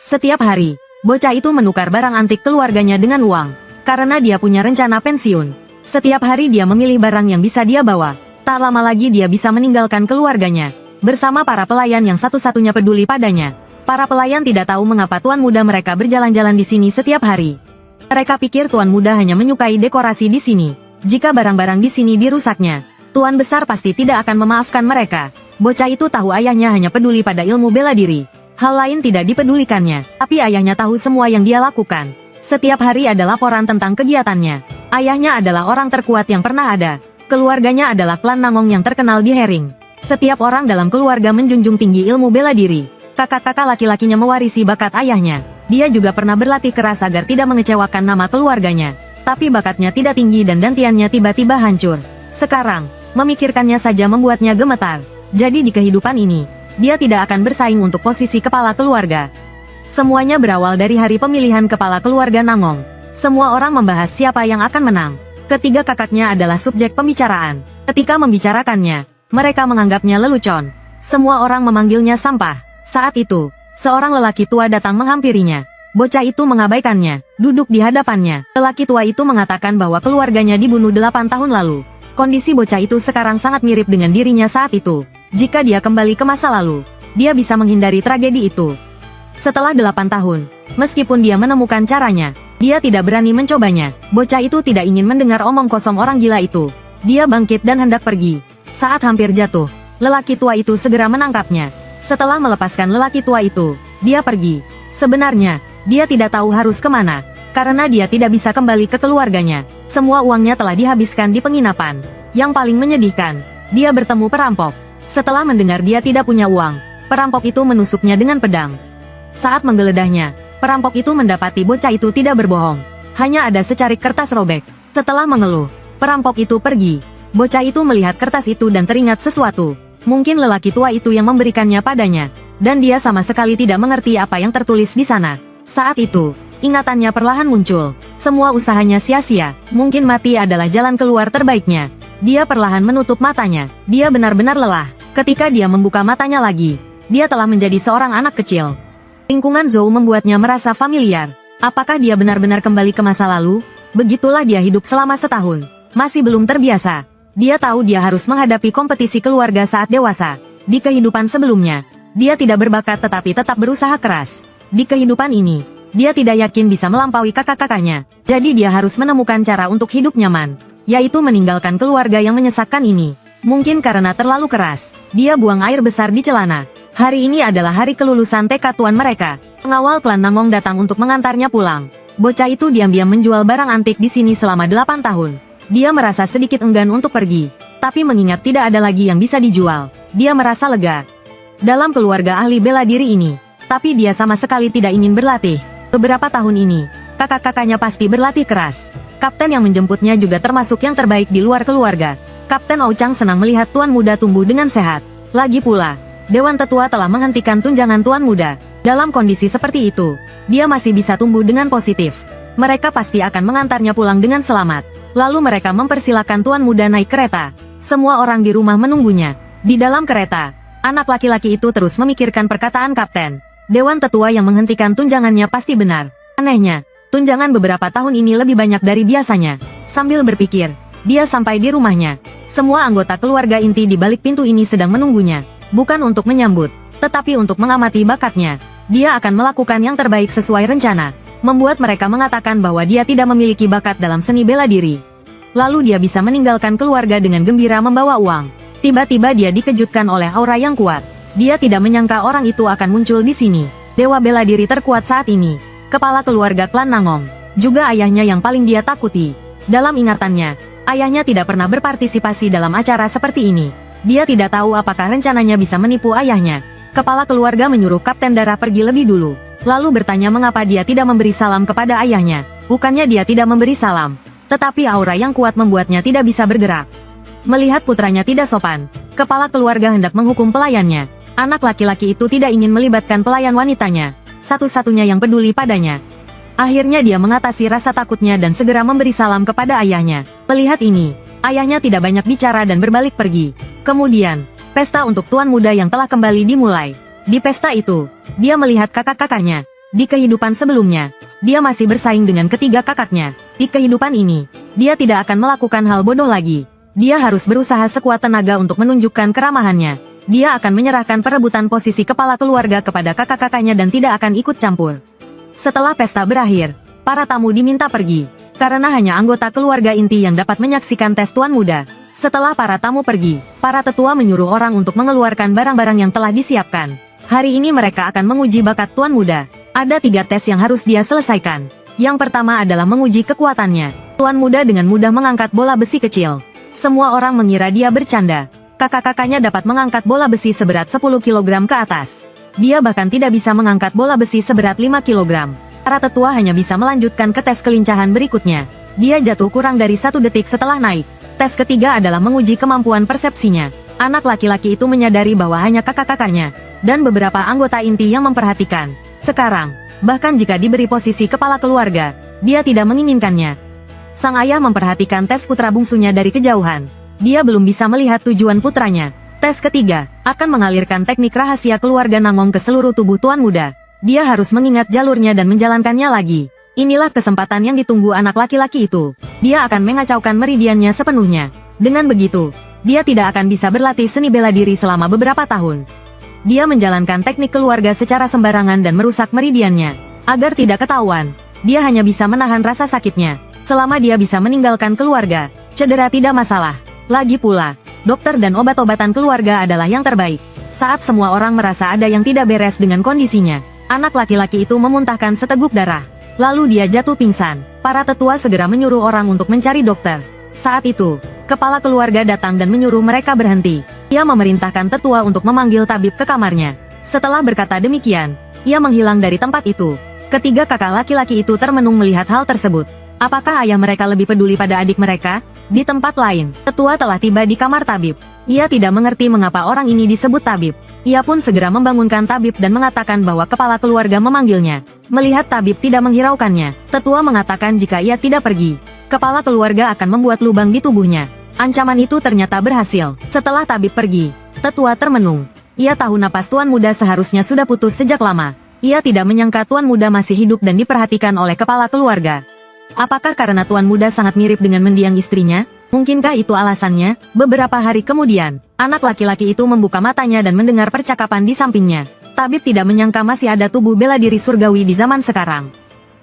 Setiap hari, bocah itu menukar barang antik keluarganya dengan uang. Karena dia punya rencana pensiun. Setiap hari dia memilih barang yang bisa dia bawa. Tak lama lagi dia bisa meninggalkan keluarganya. Bersama para pelayan yang satu-satunya peduli padanya. Para pelayan tidak tahu mengapa tuan muda mereka berjalan-jalan di sini setiap hari. Mereka pikir tuan muda hanya menyukai dekorasi di sini. Jika barang-barang di sini dirusaknya, tuan besar pasti tidak akan memaafkan mereka. Bocah itu tahu ayahnya hanya peduli pada ilmu bela diri. Hal lain tidak dipedulikannya, tapi ayahnya tahu semua yang dia lakukan. Setiap hari ada laporan tentang kegiatannya. Ayahnya adalah orang terkuat yang pernah ada. Keluarganya adalah klan Nangong yang terkenal di Hering. Setiap orang dalam keluarga menjunjung tinggi ilmu bela diri. Kakak-kakak laki-lakinya mewarisi bakat ayahnya. Dia juga pernah berlatih keras agar tidak mengecewakan nama keluarganya. Tapi bakatnya tidak tinggi dan dantiannya tiba-tiba hancur. Sekarang, memikirkannya saja membuatnya gemetar. Jadi di kehidupan ini, dia tidak akan bersaing untuk posisi kepala keluarga. Semuanya berawal dari hari pemilihan kepala keluarga Nangong. Semua orang membahas siapa yang akan menang. Ketiga kakaknya adalah subjek pembicaraan. Ketika membicarakannya, mereka menganggapnya lelucon. Semua orang memanggilnya sampah. Saat itu, seorang lelaki tua datang menghampirinya. Bocah itu mengabaikannya, duduk di hadapannya. Lelaki tua itu mengatakan bahwa keluarganya dibunuh 8 tahun lalu. Kondisi bocah itu sekarang sangat mirip dengan dirinya saat itu. Jika dia kembali ke masa lalu, dia bisa menghindari tragedi itu. Setelah 8 tahun, meskipun dia menemukan caranya, dia tidak berani mencobanya. Bocah itu tidak ingin mendengar omong kosong orang gila itu. Dia bangkit dan hendak pergi. Saat hampir jatuh, lelaki tua itu segera menangkapnya. Setelah melepaskan lelaki tua itu, dia pergi. Sebenarnya, dia tidak tahu harus kemana, karena dia tidak bisa kembali ke keluarganya. Semua uangnya telah dihabiskan di penginapan. Yang paling menyedihkan, dia bertemu perampok. Setelah mendengar dia tidak punya uang, perampok itu menusuknya dengan pedang. Saat menggeledahnya, perampok itu mendapati bocah itu tidak berbohong. Hanya ada secarik kertas robek. Setelah mengeluh, perampok itu pergi. Bocah itu melihat kertas itu dan teringat sesuatu. Mungkin lelaki tua itu yang memberikannya padanya. Dan dia sama sekali tidak mengerti apa yang tertulis di sana. Saat itu, ingatannya perlahan muncul. Semua usahanya sia-sia. Mungkin mati adalah jalan keluar terbaiknya. Dia perlahan menutup matanya. Dia benar-benar lelah. Ketika dia membuka matanya lagi, dia telah menjadi seorang anak kecil. Lingkungan Zhou membuatnya merasa familiar. Apakah dia benar-benar kembali ke masa lalu? Begitulah dia hidup selama setahun. Masih belum terbiasa. Dia tahu dia harus menghadapi kompetisi keluarga saat dewasa. Di kehidupan sebelumnya, dia tidak berbakat tetapi tetap berusaha keras. Di kehidupan ini, dia tidak yakin bisa melampaui kakak-kakaknya. Jadi dia harus menemukan cara untuk hidup nyaman, yaitu meninggalkan keluarga yang menyesakkan ini. Mungkin karena terlalu keras, dia buang air besar di celana. Hari ini adalah hari kelulusan TK tuan mereka. Pengawal klan Nangong datang untuk mengantarnya pulang. Bocah itu diam-diam menjual barang antik di sini selama 8 tahun. Dia merasa sedikit enggan untuk pergi. Tapi mengingat tidak ada lagi yang bisa dijual, dia merasa lega. Dalam keluarga ahli bela diri ini, tapi dia sama sekali tidak ingin berlatih. Beberapa tahun ini, kakak-kakaknya pasti berlatih keras. Kapten yang menjemputnya juga termasuk yang terbaik di luar keluarga. Kapten Ouchang senang melihat tuan muda tumbuh dengan sehat. Lagi pula, Dewan Tetua telah menghentikan tunjangan tuan muda. Dalam kondisi seperti itu, dia masih bisa tumbuh dengan positif. Mereka pasti akan mengantarnya pulang dengan selamat. Lalu mereka mempersilakan tuan muda naik kereta. Semua orang di rumah menunggunya. Di dalam kereta, anak laki-laki itu terus memikirkan perkataan kapten. Dewan Tetua yang menghentikan tunjangannya pasti benar. Anehnya, tunjangan beberapa tahun ini lebih banyak dari biasanya. Sambil berpikir, dia sampai di rumahnya. Semua anggota keluarga inti di balik pintu ini sedang menunggunya. Bukan untuk menyambut, tetapi untuk mengamati bakatnya. Dia akan melakukan yang terbaik sesuai rencana. Membuat mereka mengatakan bahwa dia tidak memiliki bakat dalam seni bela diri. Lalu dia bisa meninggalkan keluarga dengan gembira membawa uang. Tiba-tiba dia dikejutkan oleh aura yang kuat. Dia tidak menyangka orang itu akan muncul di sini. Dewa bela diri terkuat saat ini. Kepala keluarga klan Nangong. Juga ayahnya yang paling dia takuti. Dalam ingatannya, ayahnya tidak pernah berpartisipasi dalam acara seperti ini. Dia tidak tahu apakah rencananya bisa menipu ayahnya. Kepala keluarga menyuruh Kapten Dara pergi lebih dulu. Lalu bertanya mengapa dia tidak memberi salam kepada ayahnya. Bukannya dia tidak memberi salam, tetapi aura yang kuat membuatnya tidak bisa bergerak. Melihat putranya tidak sopan, kepala keluarga hendak menghukum pelayannya. Anak laki-laki itu tidak ingin melibatkan pelayan wanitanya, satu-satunya yang peduli padanya. Akhirnya dia mengatasi rasa takutnya dan segera memberi salam kepada ayahnya. Melihat ini, ayahnya tidak banyak bicara dan berbalik pergi. Kemudian, pesta untuk tuan muda yang telah kembali dimulai. Di pesta itu, dia melihat kakak-kakaknya. Di kehidupan sebelumnya, dia masih bersaing dengan ketiga kakaknya. Di kehidupan ini, dia tidak akan melakukan hal bodoh lagi. Dia harus berusaha sekuat tenaga untuk menunjukkan keramahannya. Dia akan menyerahkan perebutan posisi kepala keluarga kepada kakak-kakaknya dan tidak akan ikut campur. Setelah pesta berakhir, para tamu diminta pergi. Karena hanya anggota keluarga inti yang dapat menyaksikan tes tuan muda. Setelah para tamu pergi, para tetua menyuruh orang untuk mengeluarkan barang-barang yang telah disiapkan. Hari ini mereka akan menguji bakat tuan muda. Ada 3 tes yang harus dia selesaikan. Yang pertama adalah menguji kekuatannya. Tuan muda dengan mudah mengangkat bola besi kecil. Semua orang mengira dia bercanda. Kakak-kakaknya dapat mengangkat bola besi seberat 10 kg ke atas. Dia bahkan tidak bisa mengangkat bola besi seberat 5 kg. Para tetua hanya bisa melanjutkan ke tes kelincahan berikutnya. Dia jatuh kurang dari 1 detik setelah naik. Tes ketiga adalah menguji kemampuan persepsinya. Anak laki-laki itu menyadari bahwa hanya kakak-kakaknya dan beberapa anggota inti yang memperhatikan. Sekarang, bahkan jika diberi posisi kepala keluarga, dia tidak menginginkannya. Sang ayah memperhatikan tes putra bungsunya dari kejauhan. Dia belum bisa melihat tujuan putranya. Tes ketiga akan mengalirkan teknik rahasia keluarga Nangong ke seluruh tubuh tuan muda. Dia harus mengingat jalurnya dan menjalankannya lagi. Inilah kesempatan yang ditunggu anak laki-laki itu. Dia akan mengacaukan meridiannya sepenuhnya. Dengan begitu, dia tidak akan bisa berlatih seni bela diri selama beberapa tahun. Dia menjalankan teknik keluarga secara sembarangan dan merusak meridiannya. Agar tidak ketahuan, dia hanya bisa menahan rasa sakitnya. Selama dia bisa meninggalkan keluarga, cedera tidak masalah. Lagi pula, dokter dan obat-obatan keluarga adalah yang terbaik. Saat semua orang merasa ada yang tidak beres dengan kondisinya, anak laki-laki itu memuntahkan seteguk darah. Lalu dia jatuh pingsan. Para tetua segera menyuruh orang untuk mencari dokter. Saat itu, kepala keluarga datang dan menyuruh mereka berhenti. Ia memerintahkan tetua untuk memanggil tabib ke kamarnya. Setelah berkata demikian, ia menghilang dari tempat itu. Ketiga kakak laki-laki itu termenung melihat hal tersebut. Apakah ayah mereka lebih peduli pada adik mereka? Di tempat lain, tetua telah tiba di kamar tabib. Ia tidak mengerti mengapa orang ini disebut tabib. Ia pun segera membangunkan tabib dan mengatakan bahwa kepala keluarga memanggilnya. Melihat tabib tidak menghiraukannya, tetua mengatakan jika ia tidak pergi, kepala keluarga akan membuat lubang di tubuhnya. Ancaman itu ternyata berhasil. Setelah tabib pergi, tetua termenung. Ia tahu napas tuan muda seharusnya sudah putus sejak lama. Ia tidak menyangka tuan muda masih hidup dan diperhatikan oleh kepala keluarga. Apakah karena tuan muda sangat mirip dengan mendiang istrinya? Mungkinkah itu alasannya? Beberapa hari kemudian, anak laki-laki itu membuka matanya dan mendengar percakapan di sampingnya. Tabib tidak menyangka masih ada tubuh bela diri surgawi di zaman sekarang.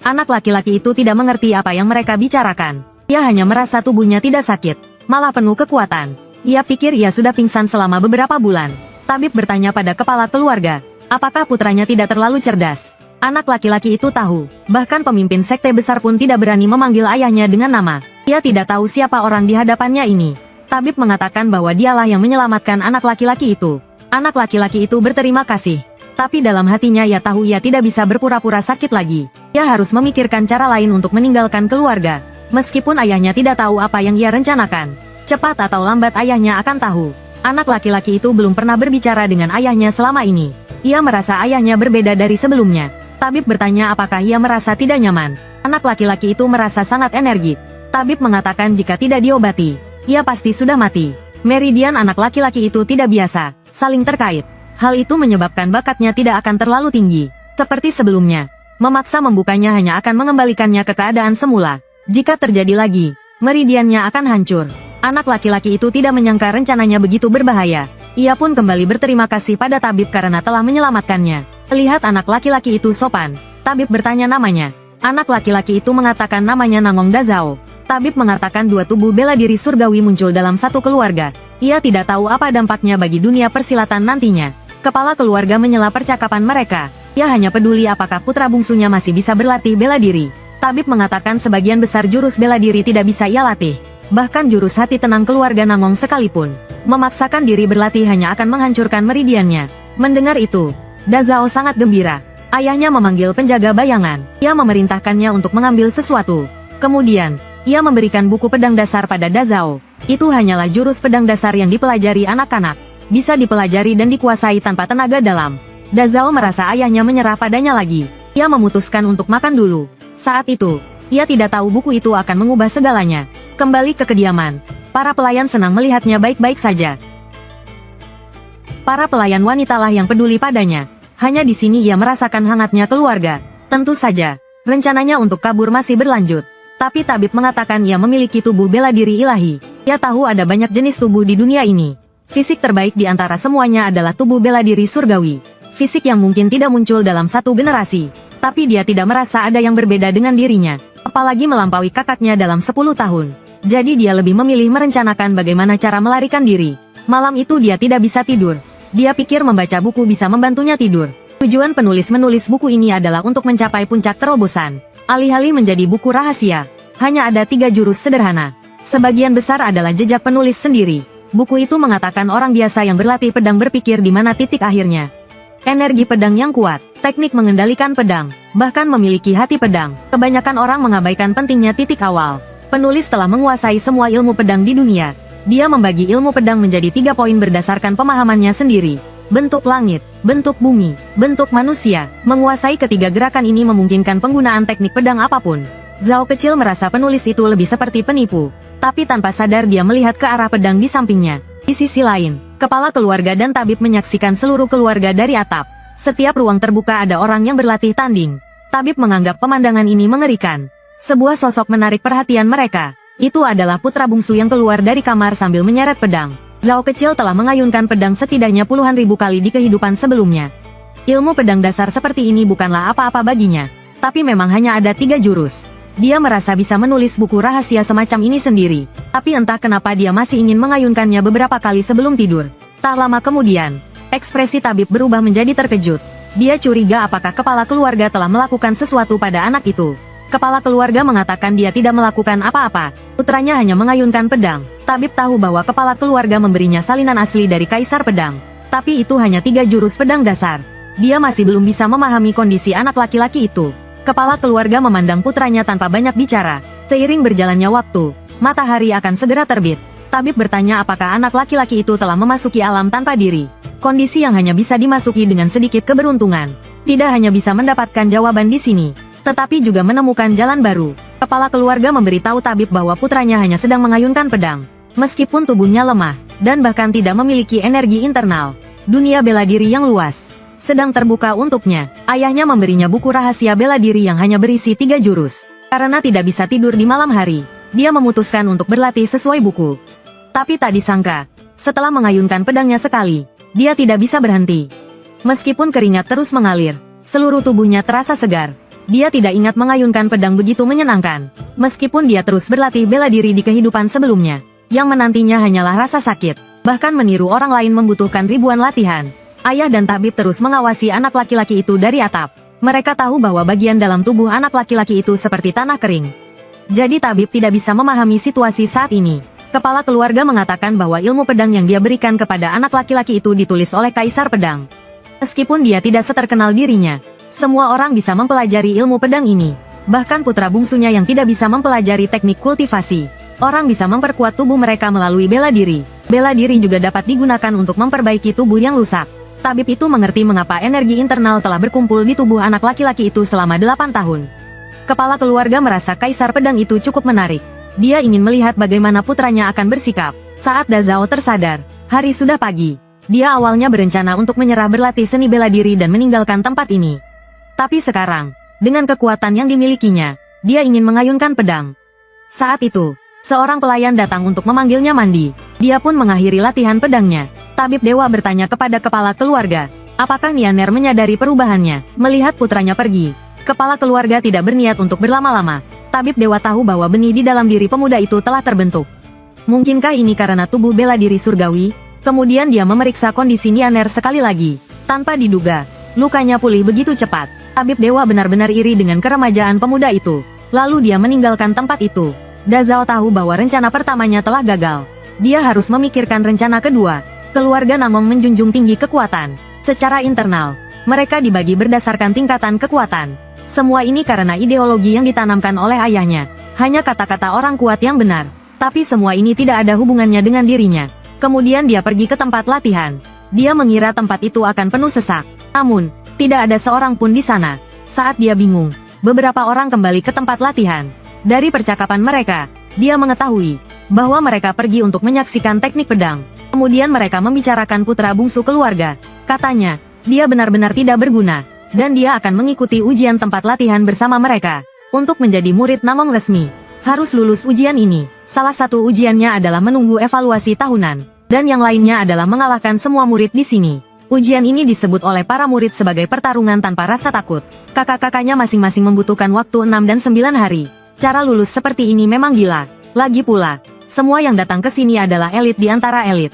Anak laki-laki itu tidak mengerti apa yang mereka bicarakan. Ia hanya merasa tubuhnya tidak sakit, malah penuh kekuatan. Ia pikir ia sudah pingsan selama beberapa bulan. Tabib bertanya pada kepala keluarga, apakah putranya tidak terlalu cerdas? Anak laki-laki itu tahu, bahkan pemimpin sekte besar pun tidak berani memanggil ayahnya dengan nama. Ia tidak tahu siapa orang di hadapannya ini. Tabib mengatakan bahwa dialah yang menyelamatkan anak laki-laki itu. Anak laki-laki itu berterima kasih. Tapi dalam hatinya ia tahu ia tidak bisa berpura-pura sakit lagi. Ia harus memikirkan cara lain untuk meninggalkan keluarga. Meskipun ayahnya tidak tahu apa yang ia rencanakan, cepat atau lambat ayahnya akan tahu. Anak laki-laki itu belum pernah berbicara dengan ayahnya selama ini. Ia merasa ayahnya berbeda dari sebelumnya. Tabib bertanya apakah ia merasa tidak nyaman. Anak laki-laki itu merasa sangat energik. Tabib mengatakan jika tidak diobati, ia pasti sudah mati. Meridian anak laki-laki itu tidak biasa, saling terkait. Hal itu menyebabkan bakatnya tidak akan terlalu tinggi. Seperti sebelumnya, memaksa membukanya hanya akan mengembalikannya ke keadaan semula. Jika terjadi lagi, meridiannya akan hancur. Anak laki-laki itu tidak menyangka rencananya begitu berbahaya. Ia pun kembali berterima kasih pada tabib karena telah menyelamatkannya. Lihat anak laki-laki itu sopan. Tabib bertanya namanya. Anak laki-laki itu mengatakan namanya Nangong Dazao. Tabib mengatakan dua tubuh bela diri surgawi muncul dalam satu keluarga. Ia tidak tahu apa dampaknya bagi dunia persilatan nantinya. Kepala keluarga menyela percakapan mereka. Ia hanya peduli apakah putra bungsunya masih bisa berlatih bela diri. Tabib mengatakan sebagian besar jurus bela diri tidak bisa ia latih. Bahkan jurus hati tenang keluarga Nangong sekalipun. Memaksakan diri berlatih hanya akan menghancurkan meridiannya. Mendengar itu, Dazao sangat gembira. Ayahnya memanggil penjaga bayangan. Ia memerintahkannya untuk mengambil sesuatu. Kemudian, ia memberikan buku pedang dasar pada Dazao. Itu hanyalah jurus pedang dasar yang dipelajari anak-anak. Bisa dipelajari dan dikuasai tanpa tenaga dalam. Dazao merasa ayahnya menyerah padanya lagi. Ia memutuskan untuk makan dulu. Saat itu, ia tidak tahu buku itu akan mengubah segalanya. Kembali ke kediaman. Para pelayan senang melihatnya baik-baik saja. Para pelayan wanitalah yang peduli padanya. Hanya di sini ia merasakan hangatnya keluarga. Tentu saja, rencananya untuk kabur masih berlanjut. Tapi tabib mengatakan ia memiliki tubuh bela diri ilahi. Ia tahu ada banyak jenis tubuh di dunia ini. Fisik terbaik di antara semuanya adalah tubuh bela diri surgawi. Fisik yang mungkin tidak muncul dalam satu generasi. Tapi dia tidak merasa ada yang berbeda dengan dirinya. Apalagi melampaui kakaknya dalam 10 tahun. Jadi dia lebih memilih merencanakan bagaimana cara melarikan diri. Malam itu dia tidak bisa tidur. Dia pikir membaca buku bisa membantunya tidur. Tujuan penulis menulis buku ini adalah untuk mencapai puncak terobosan. Alih-alih menjadi buku rahasia, hanya ada 3 jurus sederhana. Sebagian besar adalah jejak penulis sendiri. Buku itu mengatakan orang biasa yang berlatih pedang berpikir di mana titik akhirnya. Energi pedang yang kuat, teknik mengendalikan pedang, bahkan memiliki hati pedang. Kebanyakan orang mengabaikan pentingnya titik awal. Penulis telah menguasai semua ilmu pedang di dunia. Dia membagi ilmu pedang menjadi 3 poin berdasarkan pemahamannya sendiri. Bentuk langit, bentuk bumi, bentuk manusia. Menguasai ketiga gerakan ini memungkinkan penggunaan teknik pedang apapun. Zhao kecil merasa penulis itu lebih seperti penipu. Tapi tanpa sadar dia melihat ke arah pedang di sampingnya. Di sisi lain, kepala keluarga dan tabib menyaksikan seluruh keluarga dari atap. Setiap ruang terbuka ada orang yang berlatih tanding. Tabib menganggap pemandangan ini mengerikan. Sebuah sosok menarik perhatian mereka. Itu adalah putra bungsu yang keluar dari kamar sambil menyeret pedang. Zhao kecil telah mengayunkan pedang setidaknya puluhan ribu kali di kehidupan sebelumnya. Ilmu pedang dasar seperti ini bukanlah apa-apa baginya. Tapi memang hanya ada 3 jurus. Dia merasa bisa menulis buku rahasia semacam ini sendiri. Tapi entah kenapa dia masih ingin mengayunkannya beberapa kali sebelum tidur. Tak lama kemudian, ekspresi tabib berubah menjadi terkejut. Dia curiga apakah kepala keluarga telah melakukan sesuatu pada anak itu. Kepala keluarga mengatakan dia tidak melakukan apa-apa. Putranya hanya mengayunkan pedang. Tabib tahu bahwa kepala keluarga memberinya salinan asli dari Kaisar Pedang. Tapi itu hanya 3 jurus pedang dasar. Dia masih belum bisa memahami kondisi anak laki-laki itu. Kepala keluarga memandang putranya tanpa banyak bicara. Seiring berjalannya waktu, matahari akan segera terbit. Tabib bertanya apakah anak laki-laki itu telah memasuki alam tanpa diri. Kondisi yang hanya bisa dimasuki dengan sedikit keberuntungan. Tidak hanya bisa mendapatkan jawaban di sini, tetapi juga menemukan jalan baru. Kepala keluarga memberitahu tabib bahwa putranya hanya sedang mengayunkan pedang. Meskipun tubuhnya lemah, dan bahkan tidak memiliki energi internal, dunia bela diri yang luas sedang terbuka untuknya. Ayahnya memberinya buku rahasia bela diri yang hanya berisi 3 jurus. Karena tidak bisa tidur di malam hari, dia memutuskan untuk berlatih sesuai buku. Tapi tak disangka, setelah mengayunkan pedangnya sekali, dia tidak bisa berhenti. Meskipun keringat terus mengalir, seluruh tubuhnya terasa segar. Dia tidak ingat mengayunkan pedang begitu menyenangkan. Meskipun dia terus berlatih bela diri di kehidupan sebelumnya, yang menantinya hanyalah rasa sakit. Bahkan meniru orang lain membutuhkan ribuan latihan. Ayah dan tabib terus mengawasi anak laki-laki itu dari atap. Mereka tahu bahwa bagian dalam tubuh anak laki-laki itu seperti tanah kering. Jadi tabib tidak bisa memahami situasi saat ini. Kepala keluarga mengatakan bahwa ilmu pedang yang dia berikan kepada anak laki-laki itu ditulis oleh Kaisar Pedang. Meskipun dia tidak seterkenal dirinya, semua orang bisa mempelajari ilmu pedang ini. Bahkan putra bungsunya yang tidak bisa mempelajari teknik kultivasi. Orang bisa memperkuat tubuh mereka melalui bela diri. Bela diri juga dapat digunakan untuk memperbaiki tubuh yang rusak. Tabib itu mengerti mengapa energi internal telah berkumpul di tubuh anak laki-laki itu selama 8 tahun. Kepala keluarga merasa Kaisar Pedang itu cukup menarik. Dia ingin melihat bagaimana putranya akan bersikap. Saat Dazhao tersadar, hari sudah pagi. Dia awalnya berencana untuk menyerah berlatih seni bela diri dan meninggalkan tempat ini. Tapi sekarang, dengan kekuatan yang dimilikinya, dia ingin mengayunkan pedang. Saat itu, seorang pelayan datang untuk memanggilnya mandi. Dia pun mengakhiri latihan pedangnya. Tabib Dewa bertanya kepada kepala keluarga, apakah Nianer menyadari perubahannya. Melihat putranya pergi, kepala keluarga tidak berniat untuk berlama-lama. Tabib Dewa tahu bahwa benih di dalam diri pemuda itu telah terbentuk. Mungkinkah ini karena tubuh bela diri surgawi? Kemudian dia memeriksa kondisi Nianer sekali lagi. Tanpa diduga, lukanya pulih begitu cepat. Tabib Dewa benar-benar iri dengan keremajaan pemuda itu. Lalu dia meninggalkan tempat itu. Dazhao tahu bahwa rencana pertamanya telah gagal. Dia harus memikirkan rencana kedua. Keluarga Namong menjunjung tinggi kekuatan. Secara internal, mereka dibagi berdasarkan tingkatan kekuatan. Semua ini karena ideologi yang ditanamkan oleh ayahnya. Hanya kata-kata orang kuat yang benar. Tapi semua ini tidak ada hubungannya dengan dirinya. Kemudian dia pergi ke tempat latihan. Dia mengira tempat itu akan penuh sesak. Namun, tidak ada seorang pun di sana. Saat dia bingung, beberapa orang kembali ke tempat latihan. Dari percakapan mereka, dia mengetahui bahwa mereka pergi untuk menyaksikan teknik pedang. Kemudian mereka membicarakan putra bungsu keluarga. Katanya, dia benar-benar tidak berguna. dan dia akan mengikuti ujian tempat latihan bersama mereka. Untuk menjadi murid Namong resmi, harus lulus ujian ini. Salah satu ujiannya adalah menunggu evaluasi tahunan, dan yang lainnya adalah mengalahkan semua murid di sini. Ujian ini disebut oleh para murid sebagai pertarungan tanpa rasa takut. Kakak-kakaknya masing-masing membutuhkan waktu 6 dan 9 hari. Cara lulus seperti ini memang gila. Lagi pula, semua yang datang ke sini adalah elit di antara elit.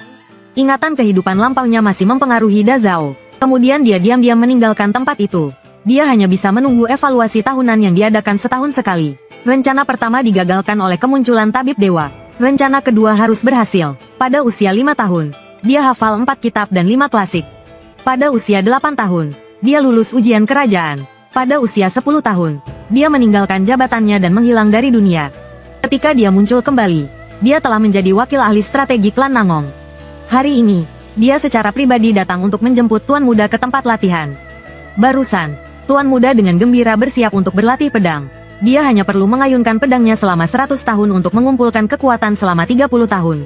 Ingatan kehidupan lampaunya masih mempengaruhi Da Zhao. Kemudian dia diam-diam meninggalkan tempat itu. Dia hanya bisa menunggu evaluasi tahunan yang diadakan setahun sekali. Rencana pertama digagalkan oleh kemunculan tabib dewa. Rencana kedua harus berhasil. Pada usia 5 tahun, dia hafal 4 kitab dan 5 klasik. Pada usia 8 tahun, dia lulus ujian kerajaan. Pada usia 10 tahun, dia meninggalkan jabatannya dan menghilang dari dunia. Ketika dia muncul kembali, dia telah menjadi wakil ahli strategi klan Nangong. Hari ini, dia secara pribadi datang untuk menjemput Tuan Muda ke tempat latihan. Barusan, Tuan Muda dengan gembira bersiap untuk berlatih pedang. Dia hanya perlu mengayunkan pedangnya selama 100 tahun untuk mengumpulkan kekuatan selama 30 tahun.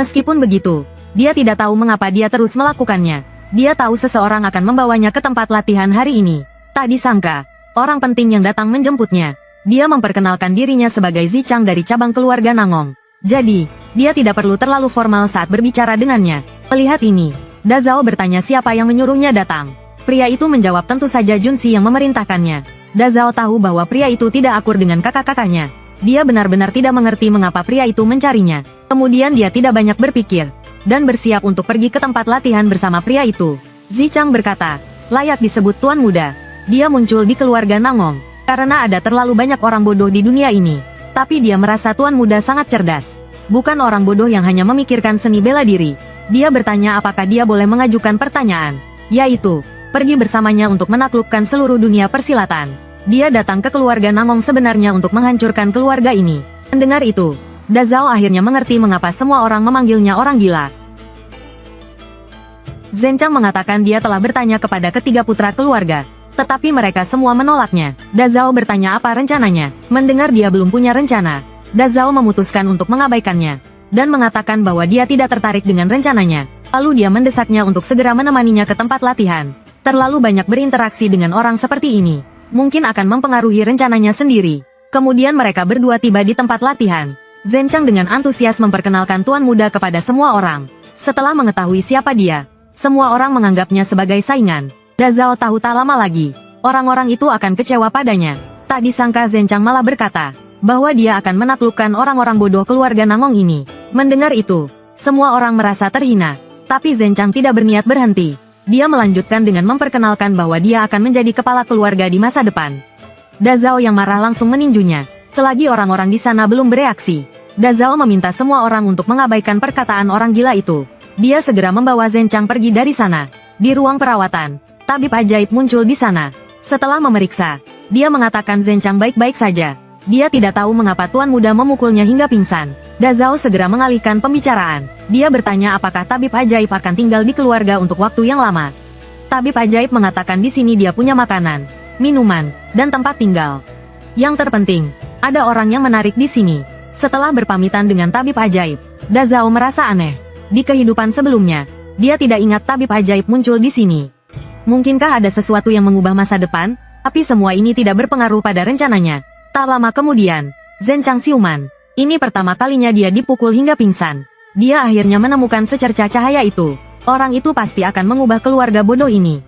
Meskipun begitu, dia tidak tahu mengapa dia terus melakukannya. Dia tahu seseorang akan membawanya ke tempat latihan hari ini. Tak disangka, orang penting yang datang menjemputnya. Dia memperkenalkan dirinya sebagai Zichang dari cabang keluarga Nangong. Jadi, dia tidak perlu terlalu formal saat berbicara dengannya. Melihat ini, Da Zhao bertanya siapa yang menyuruhnya datang. Pria itu menjawab tentu saja Junsi yang memerintahkannya. Da Zhao tahu bahwa pria itu tidak akur dengan kakak-kakaknya. Dia benar-benar tidak mengerti mengapa pria itu mencarinya. Kemudian dia tidak banyak berpikir, dan bersiap untuk pergi ke tempat latihan bersama pria itu. Zichang berkata, layak disebut Tuan Muda. Dia muncul di keluarga Nangong, karena ada terlalu banyak orang bodoh di dunia ini. Tapi dia merasa Tuan Muda sangat cerdas. Bukan orang bodoh yang hanya memikirkan seni bela diri. Dia bertanya apakah dia boleh mengajukan pertanyaan, yaitu, pergi bersamanya untuk menaklukkan seluruh dunia persilatan. Dia datang ke keluarga Nangong sebenarnya untuk menghancurkan keluarga ini. Mendengar itu, Da Zhao akhirnya mengerti mengapa semua orang memanggilnya orang gila. Zhenchang mengatakan dia telah bertanya kepada ketiga putra keluarga, tetapi mereka semua menolaknya. Da Zhao bertanya apa rencananya. Mendengar dia belum punya rencana, Da Zhao memutuskan untuk mengabaikannya, dan mengatakan bahwa dia tidak tertarik dengan rencananya. Lalu dia mendesaknya untuk segera menemaninya ke tempat latihan. Terlalu banyak berinteraksi dengan orang seperti ini, mungkin akan mempengaruhi rencananya sendiri. Kemudian mereka berdua tiba di tempat latihan. Zhenchang dengan antusias memperkenalkan Tuan Muda kepada semua orang. Setelah mengetahui siapa dia, semua orang menganggapnya sebagai saingan. Da Zhao tahu tak lama lagi, orang-orang itu akan kecewa padanya. Tak disangka Zhenchang malah berkata, bahwa dia akan menaklukkan orang-orang bodoh keluarga Nangong ini. Mendengar itu, semua orang merasa terhina. Tapi Zhenchang tidak berniat berhenti. Dia melanjutkan dengan memperkenalkan bahwa dia akan menjadi kepala keluarga di masa depan. Da Zhao yang marah langsung meninjunya. Selagi orang-orang di sana belum bereaksi, Da Zhao meminta semua orang untuk mengabaikan perkataan orang gila itu. Dia segera membawa Zhenchang pergi dari sana. Di ruang perawatan, tabib ajaib muncul di sana. Setelah memeriksa, dia mengatakan Zhenchang baik-baik saja. Dia tidak tahu mengapa Tuan Muda memukulnya hingga pingsan. Da Zhao segera mengalihkan pembicaraan. Dia bertanya apakah tabib ajaib akan tinggal di keluarga untuk waktu yang lama. Tabib ajaib mengatakan di sini dia punya makanan, minuman, dan tempat tinggal. Yang terpenting, ada orang yang menarik di sini. Setelah berpamitan dengan tabib ajaib, Da Zhao merasa aneh. Di kehidupan sebelumnya, dia tidak ingat tabib ajaib muncul di sini. Mungkinkah ada sesuatu yang mengubah masa depan? Tapi semua ini tidak berpengaruh pada rencananya. Tak lama kemudian, Zhenchang siuman. Ini pertama kalinya dia dipukul hingga pingsan. Dia akhirnya menemukan secercah cahaya itu. Orang itu pasti akan mengubah keluarga bodoh ini.